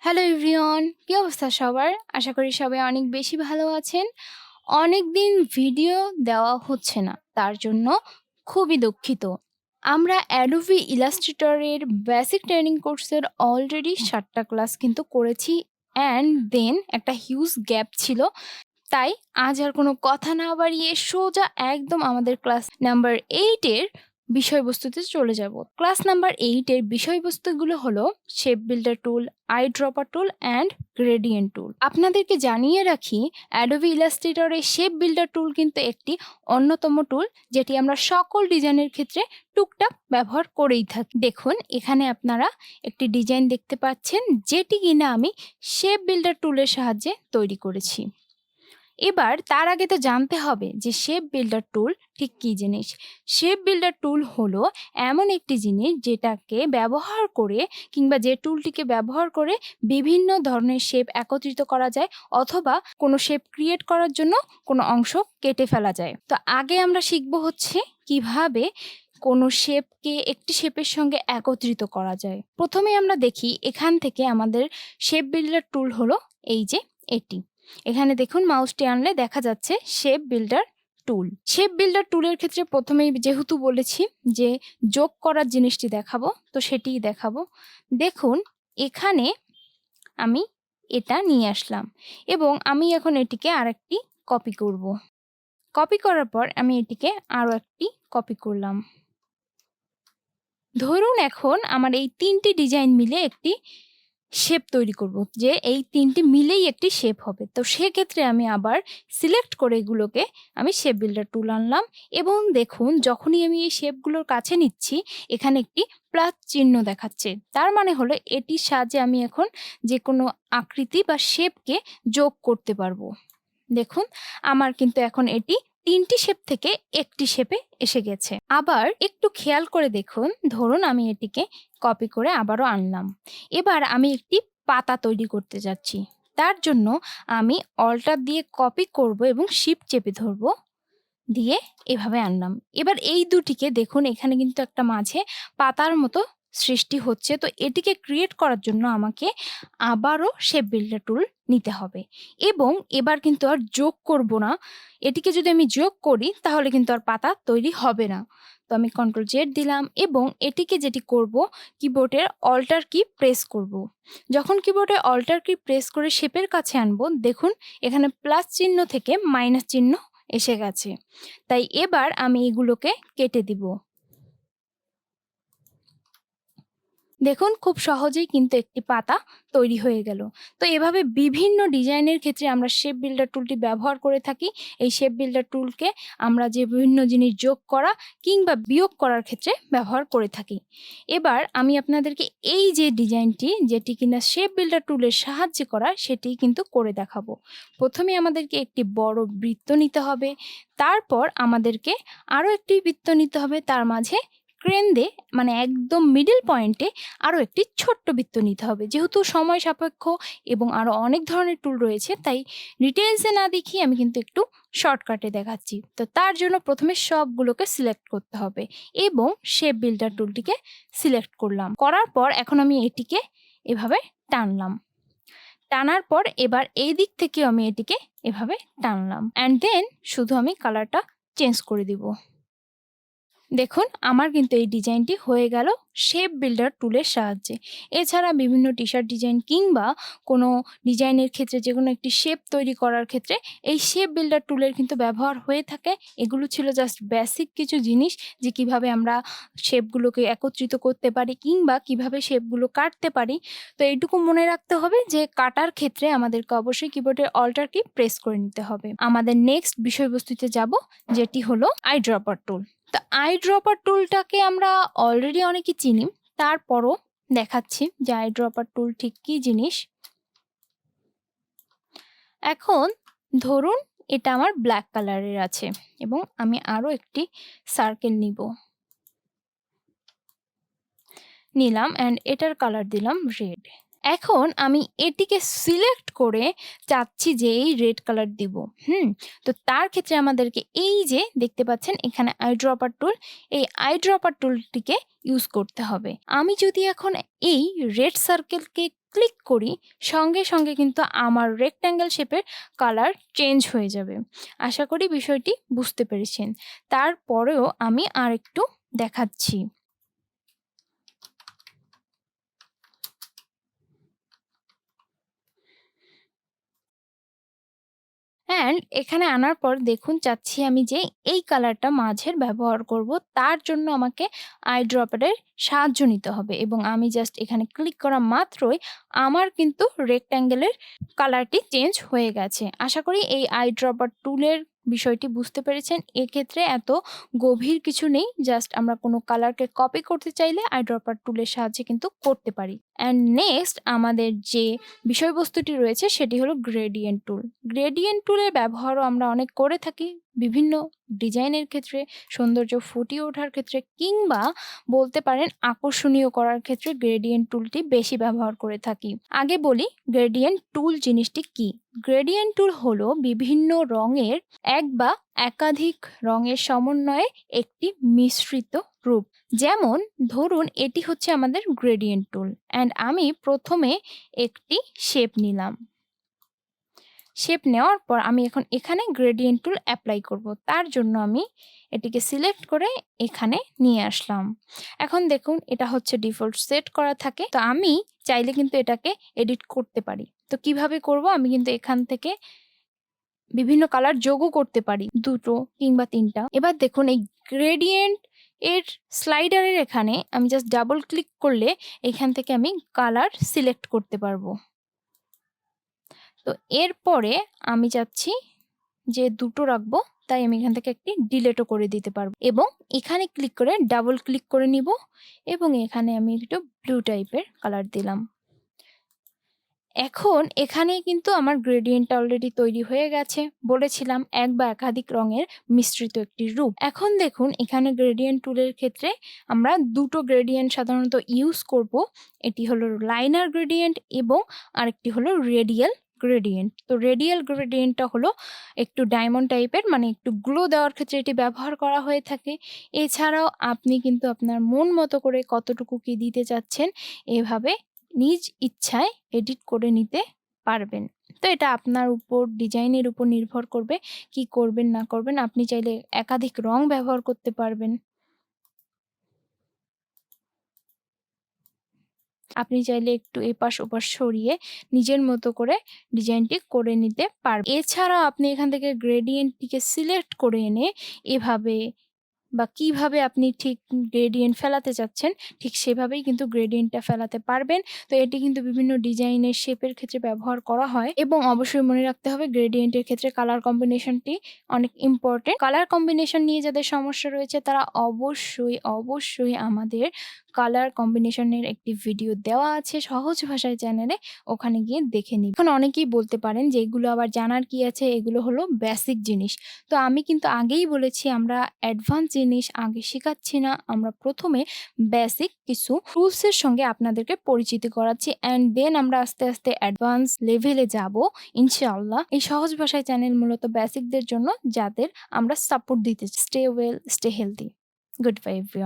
Hello everyone, কি অবস্থা সবার? আশা করি সবাই অনেক বেশি ভালো আছেন। অনেকদিন ভিডিও দেওয়া হচ্ছে না, তার জন্য খুবই দুঃখিত। আমরা Adobe Illustrator এর বেসিক ট্রেনিং কোর্সের অলরেডি 7টা ক্লাস কিন্তু করেছি অ্যান্ড দেন একটা হিউজ গ্যাপ ছিল। তাই আজ আর কোনো কথা না বাড়িয়ে সোজা একদম আমাদের ক্লাস নাম্বার 8 এর বিষয়বস্তুতে চলে যাব। ক্লাস নাম্বার 8 এর বিষয়বস্তুগুলো হলো shape builder tool, I dropper tool and gradient টুল। আপনাদেরকে জানিয়ে রাখি, অ্যাডোবি ইলাস্ট্রেটরের শেপ বিল্ডার টুল কিন্তু একটি অন্যতম টুল যেটি আমরা সকল ডিজাইনের ক্ষেত্রে টুকটাক ব্যবহার করেই থাকি। দেখুন, এখানে আপনারা একটি ডিজাইন দেখতে পাচ্ছেন যেটি কিনা আমি শেপ বিল্ডার টুলের সাহায্যে তৈরি করেছি। এবার তার আগে তো জানতে হবে যে শেপ বিল্ডার টুল ঠিক কী জিনিস। শেপ বিল্ডার টুল হলো এমন একটি জিনিস যেটাকে ব্যবহার করে কিংবা যে টুলটিকে ব্যবহার করে বিভিন্ন ধরনের শেপ একত্রিত করা যায় অথবা কোনো শেপ ক্রিয়েট করার জন্য কোনো অংশ কেটে ফেলা যায়। তো আগে আমরা শিখব হচ্ছে কিভাবে কোনো শেপকে একটি শেপের সঙ্গে একত্রিত করা যায়। প্রথমে আমরা দেখি এখান থেকে আমাদের শেপ বিল্ডার টুল হলো এই যে এটি। এখানে দেখুন, মাউসটি আনলে দেখা যাচ্ছে শেপ বিল্ডার টুল। শেপ বিল্ডার টুলের ক্ষেত্রে প্রথমেই যেহেতু বলেছি যে যোগ করার জিনিসটি দেখাবো, তো সেটিই দেখাবো। দেখুন, এখানে আমি এটা নিয়ে আসলাম এবং আমি এখন এটিকে আরেকটি কপি করব। কপি করার পর আমি এটিকে আরও একটি কপি করলাম। ধরুন এখন আমার এই 3টি ডিজাইন মিলে একটি শেপ তৈরি করব, যে এই 3টি মিলেই একটি শেপ হবে। তো সেক্ষেত্রে আমি আবার সিলেক্ট করে এগুলোকে আমি শেপ বিল্ডার টুল আনলাম এবং দেখুন, যখনই আমি এই শেপগুলোর কাছে নিচ্ছি এখানে একটি প্লাস চিহ্ন দেখাচ্ছে। তার মানে হলো এটির সাহায্যে আমি এখন যে কোনো আকৃতি বা শেপকে যোগ করতে পারবো। দেখুন, আমার কিন্তু এখন এটি 3টি শেপ থেকে একটি শেপে এসে গেছে। আবার একটু খেয়াল করে দেখুন, ধরুন আমি এটিকে কপি করে আবারও আনলাম। এবার আমি একটি পাতা তৈরি করতে যাচ্ছি। তার জন্য আমি অল্টার দিয়ে কপি করব এবং শিফট চেপে ধরব, দিয়ে এভাবে আনলাম। এবার এই দুটিকে দেখুন, এখানে কিন্তু একটা মাঝে পাতার মতো সৃষ্টি হচ্ছে। তো এটিকে ক্রিয়েট করার জন্য আমাকে আবারও শেপ বিল্ডার টুল নিতে হবে এবং এবার কিন্তু আর যোগ করব না। এটিকে যদি আমি যোগ করি তাহলে কিন্তু আর পাতা তৈরি হবে না। তো আমি Ctrl Z দিলাম এবং এটিকে যেটি করব, কিবোর্ডের অল্টার কি প্রেস করব। যখন কিবোর্ডে অল্টার কি প্রেস করে শেপের কাছে আনবো, দেখুন এখানে প্লাস চিহ্ন থেকে মাইনাস চিহ্ন এসে গেছে। তাই এবার আমি এগুলোকে কেটে দিব। দেখুন, খুব সহজেই কিন্তু একটি পাতা তৈরি হয়ে গেল। তো এভাবে বিভিন্ন ডিজাইনের ক্ষেত্রে আমরা শেপ বিল্ডার টুলটি ব্যবহার করে থাকি। এই শেপ বিল্ডার টুলকে আমরা যে বিভিন্ন জিনিস যোগ করা কিংবা বিয়োগ করার ক্ষেত্রে ব্যবহার করে থাকি। এবার আমি আপনাদেরকে এই যে ডিজাইনটি, যেটি কিনা শেপ বিল্ডার টুলের সাহায্যে করা, সেটি কিন্তু করে দেখাবো। প্রথমে আমাদেরকে একটি বড় বৃত্ত নিতে হবে, তারপর আমাদেরকে আরও একটি বৃত্ত নিতে হবে, তার মাঝে কেন্দ্রে মানে একদম মিডল পয়েন্টে আরও একটি ছোট্ট বৃত্ত নিতে হবে। যেহেতু সময় সাপেক্ষ এবং আরও অনেক ধরনের টুল রয়েছে, তাই ডিটেলসে না দেখিয়ে আমি কিন্তু একটু শর্টকাটে দেখাচ্ছি। তো তার জন্য প্রথমে সবগুলোকে সিলেক্ট করতে হবে এবং শেপ বিল্ডার টুলটিকে সিলেক্ট করলাম। করার পর এখন আমি এটিকে এভাবে টানলাম। টানার পর এবার এই দিক থেকেও আমি এটিকে এভাবে টানলাম অ্যান্ড দেন শুধু আমি কালারটা চেঞ্জ করে দিব। দেখুন, আমার কিন্তু এই ডিজাইনটি হয়ে গেল শেপ বিল্ডার টুলের সাহায্যে। এছাড়া বিভিন্ন টি শার্ট ডিজাইন কিংবা কোনো ডিজাইনের ক্ষেত্রে যে কোনো একটি শেপ তৈরি করার ক্ষেত্রে এই শেপ বিল্ডার টুলের কিন্তু ব্যবহার হয়ে থাকে। এগুলো ছিল জাস্ট বেসিক কিছু জিনিস, যে কিভাবে আমরা শেপগুলোকে একত্রিত করতে পারি কিংবা কিভাবে শেপগুলো কাটতে পারি। তো এইটুকু মনে রাখতে হবে যে কাটার ক্ষেত্রে আমাদেরকে অবশ্যই কিবোর্ডের অল্টার কি প্রেস করে নিতে হবে। আমাদের নেক্সট বিষয়বস্তুতে যাব, যেটি হলো আই ড্রপার টুল। তো আই ড্রপার টুলটাকে আমরা অলরেডি অনেকে চিনি, তারপরও দেখাচ্ছি যে আই ড্রপার টুল ঠিক কী জিনিস। এখন ধরুন এটা আমার ব্ল্যাক কালারের আছে এবং আমি আরও একটি সার্কেল নিলাম অ্যান্ড এটার কালার দিলাম রেড। এখন আমি এটিকে সিলেক্ট করে চাচ্ছি যে এই রেড কালার দিব। তো তার ক্ষেত্রে আমাদেরকে এই যে দেখতে পাচ্ছেন এখানে আই ড্রপার টুল, এই আই ড্রপার টুলটিকে ইউজ করতে হবে। আমি যদি এখন এই রেড সার্কেলকে ক্লিক করি, সঙ্গে সঙ্গে কিন্তু আমার রেক্ট্যাঙ্গেল শেপের কালার চেঞ্জ হয়ে যাবে। আশা করি বিষয়টি বুঝতে পেরেছেন। তারপরেও আমি আরেকটু দেখাচ্ছি। অ্যান্ড এখানে আনার পর দেখুন চাচ্ছি আমি যে এই কালারটা মাঝের ব্যবহার করব, তার জন্য আমাকে আই ড্রপারের সাহায্য নিতে হবে এবং আমি জাস্ট এখানে ক্লিক করা মাত্রই আমার কিন্তু রেক্ট্যাঙ্গেলের কালারটি চেঞ্জ হয়ে গেছে। আশা করি এই আই ড্রপার টুলের বিষয়টি বুঝতে পেরেছেন। এক্ষেত্রে এত গভীর কিছু নেই, জাস্ট আমরা কোনো কালারকে কপি করতে চাইলে আই ড্রপার টুলের সাহায্যে কিন্তু করতে পারি। অ্যান্ড নেক্সট আমাদের যে বিষয়বস্তুটি রয়েছে সেটি হলো গ্রেডিয়েন্ট টুল। গ্রেডিয়েন্ট টুলের ব্যবহারও আমরা অনেক করে থাকি বিভিন্ন ডিজাইনের ক্ষেত্রে, সৌন্দর্য ফুটিয়ে ওঠার ক্ষেত্রে, কিংবা বলতে পারেন আকর্ষণীয় করার ক্ষেত্রে গ্রেডিয়েন্ট টুলটি বেশি ব্যবহার করে থাকি। আগে বলি গ্রেডিয়েন্ট টুল জিনিসটি কি। গ্রেডিয়েন্ট টুল হলো বিভিন্ন রঙের এক বা একাধিক রঙের সমন্বয়ে একটি মিশ্রিত রূপ। যেমন ধরুন এটি হচ্ছে আমাদের গ্রেডিয়েন্ট টুল, অ্যান্ড আমি প্রথমে একটি শেপ নিলাম। শেপ নেওয়ার পর আমি এখন এখানে গ্রেডিয়েন্ট টুল অ্যাপ্লাই করব। তার জন্য আমি এটিকে সিলেক্ট করে এখানে নিয়ে আসলাম। এখন দেখুন এটা হচ্ছে ডিফল্ট সেট করা থাকে, তো আমি চাইলে কিন্তু এটাকে এডিট করতে পারি। তো কিভাবে করব, আমি কিন্তু এখান থেকে বিভিন্ন কালার যোগও করতে পারি, 2টো কিংবা 3টা। এবার দেখুন এই গ্রেডিয়েন্ট এর স্লাইডারের এখানে আমি জাস্ট ডাবল ক্লিক করলে এখান থেকে আমি কালার সিলেক্ট করতে পারবো। তো এরপরে আমি চাচ্ছি যে 2টো রাখবো, তাই আমি এখান থেকে একটি ডিলেটও করে দিতে পারবো এবং এখানে ক্লিক করে ডাবল ক্লিক করে নিব এবং এখানে আমি একটু ব্লু টাইপের কালার দিলাম। এখন এখানে কিন্তু আমার গ্রেডিয়েন্টটা অলরেডি তৈরি হয়ে গেছে। বলেছিলাম এক বা একাধিক রঙের মিশ্রিত একটি রূপ। এখন দেখুন এখানে গ্রেডিয়েন্ট টুলের ক্ষেত্রে আমরা 2টো গ্রেডিয়েন্ট সাধারণত ইউজ করব। এটি হলো লাইনার গ্রেডিয়েন্ট এবং আরেকটি হলো রেডিয়াল গ্রেডিয়েন্ট। তো রেডিয়াল গ্রেডিয়েন্টটা হলো একটু ডায়মন্ড টাইপের, মানে একটু গ্লো দেওয়ার ক্ষেত্রে এটি ব্যবহার করা হয়ে থাকে। এছাড়াও আপনি কিন্তু আপনার মন মতো করে কতটুকু কি দিতে চাচ্ছেন এভাবে নিজ ইচ্ছায় এডিট করে নিতে পারবেন। তো এটা আপনার উপর, ডিজাইনের উপর নির্ভর করবে কি করবেন না করবেন। আপনি চাইলে একাধিক রং ব্যবহার করতে পারবেন। আপনি চাইলে একটু এপাশ ওপাশ সরিয়ে নিজের মতো করে ডিজাইনটি করে নিতে পারবেন। এছাড়াও আপনি এখান থেকে গ্রেডিয়েন্টটিকে সিলেক্ট করে এনে এভাবে বা কিভাবে আপনি ঠিক গ্রেডিয়েন্ট ফেলাতে চাচ্ছেন ঠিক সেভাবেই কিন্তু গ্রেডিয়েন্টটা ফেলাতে পারবেন। তো এটি কিন্তু বিভিন্ন ডিজাইনের শেপের ক্ষেত্রে ব্যবহার করা হয় এবং অবশ্যই মনে রাখতে হবে গ্রেডিয়েন্টের ক্ষেত্রে কালার কম্বিনেশনটি অনেক ইম্পর্টেন্ট। কালার কম্বিনেশন নিয়ে যাদের সমস্যা রয়েছে তারা অবশ্যই আমাদের কালার কম্বিনেশনের একটি ভিডিও দেওয়া আছে সহজ ভাষায় চ্যানেলে, ওখানে গিয়ে দেখে নিন। এখন অনেকেই বলতে পারেন যে এগুলো আবার জানার কি আছে, এগুলো হলো বেসিক জিনিস। তো আমি কিন্তু আগেই বলেছি আমরা অ্যাডভান্স জিনিস আগে শেখাচ্ছি না, আমরা প্রথমে বেসিক কিছু টুলসের সঙ্গে আপনাদেরকে পরিচিত করাচ্ছি অ্যান্ড দেন আমরা আস্তে আস্তে অ্যাডভান্স লেভেলে যাব ইনশাআল্লাহ। এই সহজ ভাষায় চ্যানেল মূলত বেসিকদের জন্য যাদের আমরা সাপোর্ট দিতে চাই। Stay well, stay healthy. Good bye everyone.